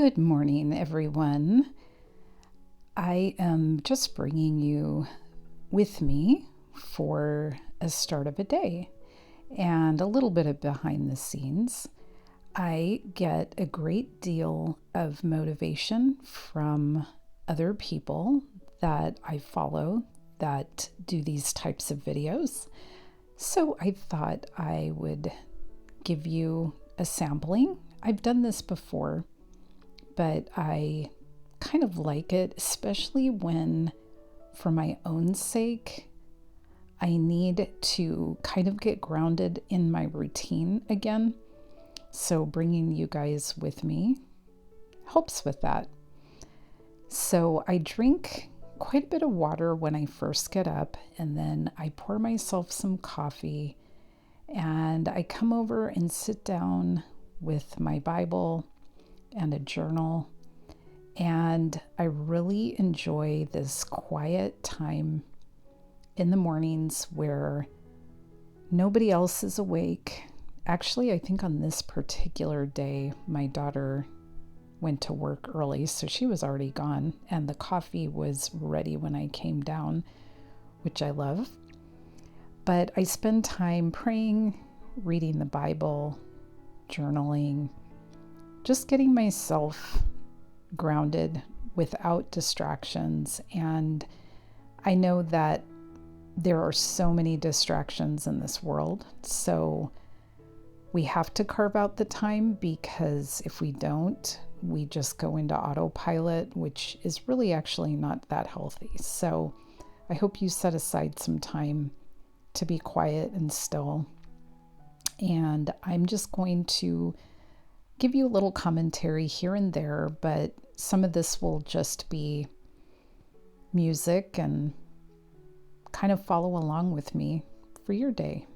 Good morning, everyone. I am just bringing you with me for a start of a day and a little bit of behind the scenes. I get a great deal of motivation from other people that I follow that do these types of videos. So I thought I would give you a sampling. I've done this before, but I kind of like it, especially when, for my own sake, I need to kind of get grounded in my routine again. So bringing you guys with me helps with that. So I drink quite a bit of water when I first get up, and then I pour myself some coffee, and I come over and sit down with my Bible and a journal. And I really enjoy this quiet time in the mornings where nobody else is awake. Actually, I think on this particular day, my daughter went to work early, so she was already gone, and the coffee was ready when I came down, which I love. But I spend time praying, reading the Bible, journaling, just getting myself grounded without distractions. And I know that there are so many distractions in this world, so we have to carve out the time, because if we don't, we just go into autopilot, which is really actually not that healthy. So I hope you set aside some time to be quiet and still. And I'm just going to give you a little commentary here and there, but some of this will just be music, and kind of follow along with me for your day.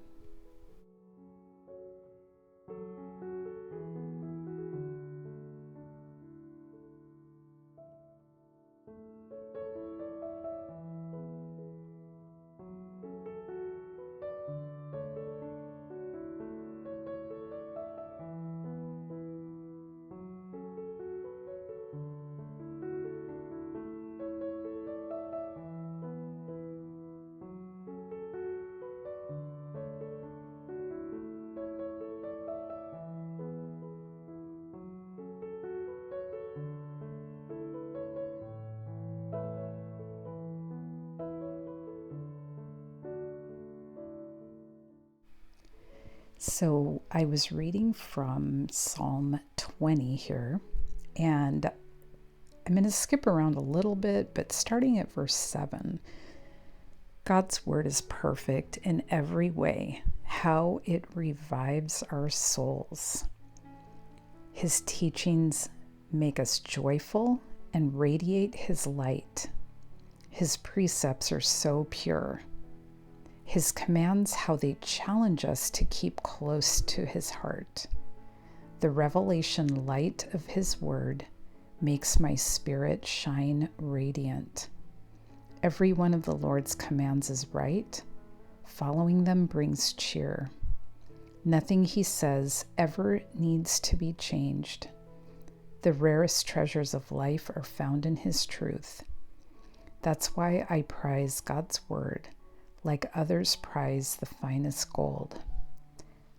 So I was reading from Psalm 20 here, and I'm going to skip around a little bit, but starting at verse 7. God's word is perfect in every way, how it revives our souls. His teachings make us joyful and radiate his light. His precepts are so pure. His commands, how they challenge us to keep close to his heart. The revelation light of his word makes my spirit shine radiant. Every one of the Lord's commands is right. Following them brings cheer. Nothing he says ever needs to be changed. The rarest treasures of life are found in his truth. That's why I prize God's word like others prize the finest gold.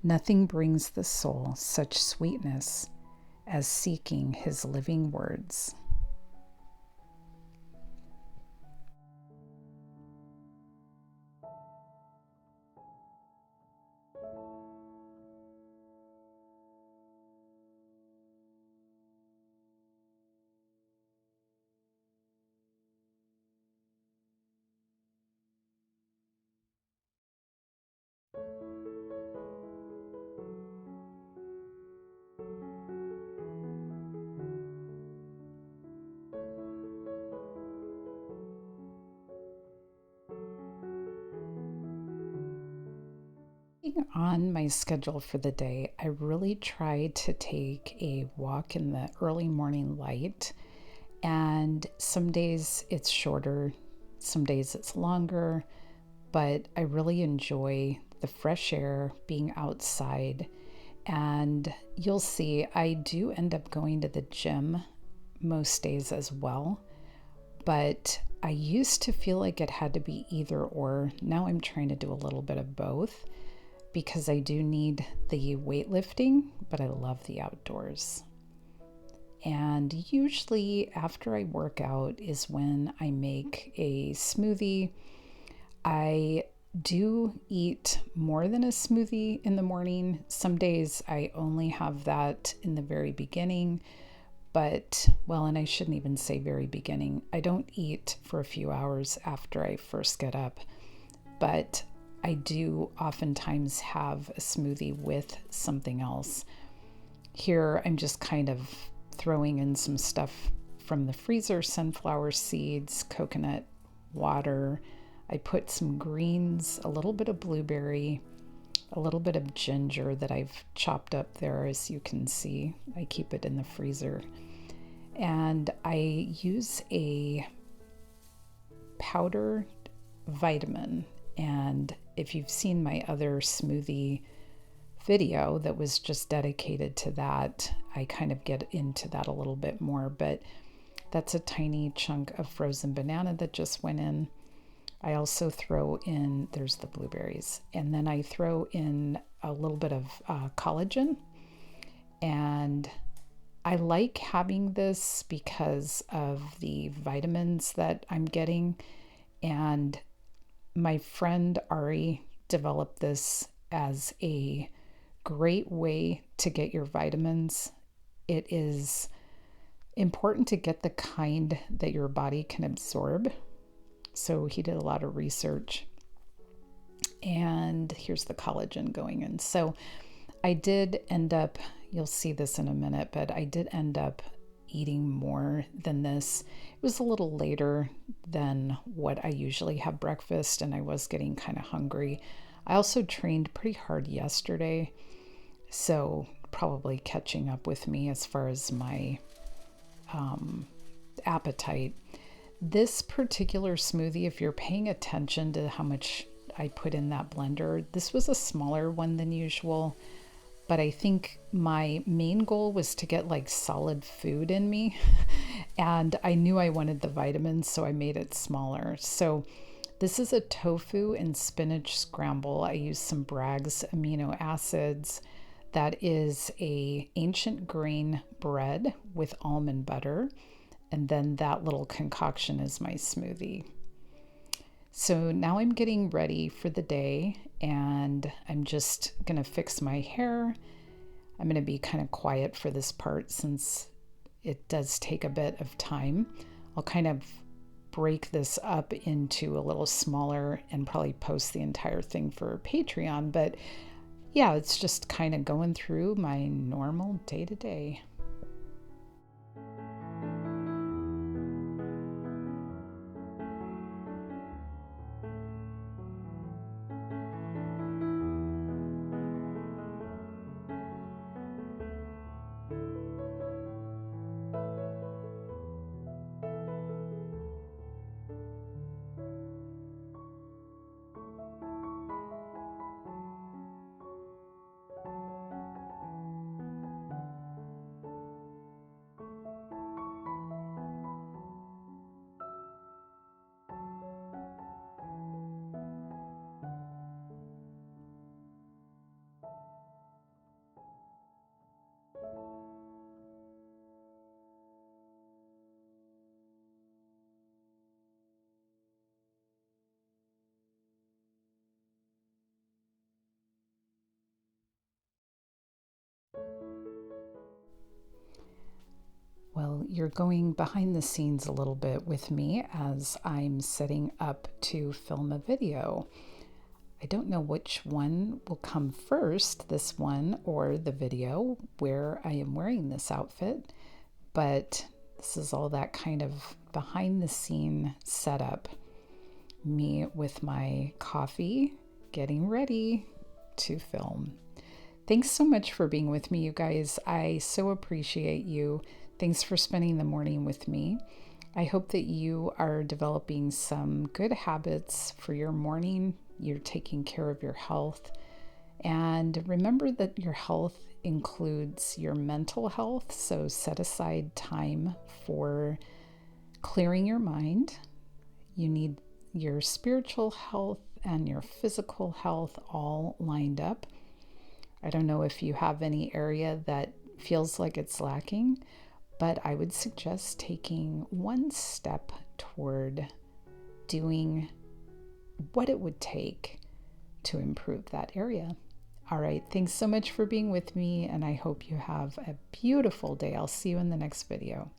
Nothing brings the soul such sweetness as seeking his living words. On my schedule for the day, I really try to take a walk in the early morning light, and some days it's shorter, some days it's longer, but I really enjoy the fresh air, being outside, And you'll see I do end up going to the gym most days as well. But I used to feel like it had to be either or. Now I'm trying to do a little bit of both because I do need the weightlifting, but I love the outdoors. And usually after I work out is when I make a smoothie. I do eat more than a smoothie in the morning. Some days I only have that in the very beginning, but, well, and I shouldn't even say very beginning. I don't eat for a few hours after I first get up, but I do oftentimes have a smoothie with something else. Here I'm just kind of throwing in some stuff from the freezer: sunflower seeds, coconut water. I put some greens, a little bit of blueberry, a little bit of ginger that I've chopped up there, as you can see. I keep it in the freezer. And I use a powdered vitamin. And if you've seen my other smoothie video that was just dedicated to that, I kind of get into that a little bit more. But that's a tiny chunk of frozen banana that just went in. I also throw in, there's the blueberries, and then I throw in a little bit of collagen. And I like having this because of the vitamins that I'm getting. And my friend Ari developed this as a great way to get your vitamins. It is important to get the kind that your body can absorb. So he did a lot of research, and here's the collagen going in. So I did end up, you'll see this in a minute, but I did end up eating more than this. It was a little later than what I usually have breakfast, and I was getting kind of hungry. I also trained pretty hard yesterday, so probably catching up with me as far as my appetite. This particular smoothie, if you're paying attention to how much I put in that blender, this was a smaller one than usual, but I think my main goal was to get like solid food in me, and I knew I wanted the vitamins, so I made it smaller. So this is a tofu and spinach scramble. I used some Bragg's amino acids. That is a ancient grain bread with almond butter. And then that little concoction is my smoothie. So now I'm getting ready for the day, and I'm just going to fix my hair. I'm going to be kind of quiet for this part since it does take a bit of time. I'll kind of break this up into a little smaller and probably post the entire thing for Patreon. But yeah, it's just kind of going through my normal day-to-day. Well, you're going behind the scenes a little bit with me as I'm setting up to film a video. I don't know which one will come first, this one or the video where I am wearing this outfit, but this is all that kind of behind the scene setup. Me with my coffee, getting ready to film. Thanks so much for being with me, you guys. I so appreciate you. Thanks for spending the morning with me. I hope that you are developing some good habits for your morning. You're taking care of your health. And remember that your health includes your mental health. So set aside time for clearing your mind. You need your spiritual health and your physical health all lined up. I don't know if you have any area that feels like it's lacking, but I would suggest taking one step toward doing what it would take to improve that area. All right, thanks so much for being with me, and I hope you have a beautiful day. I'll see you in the next video.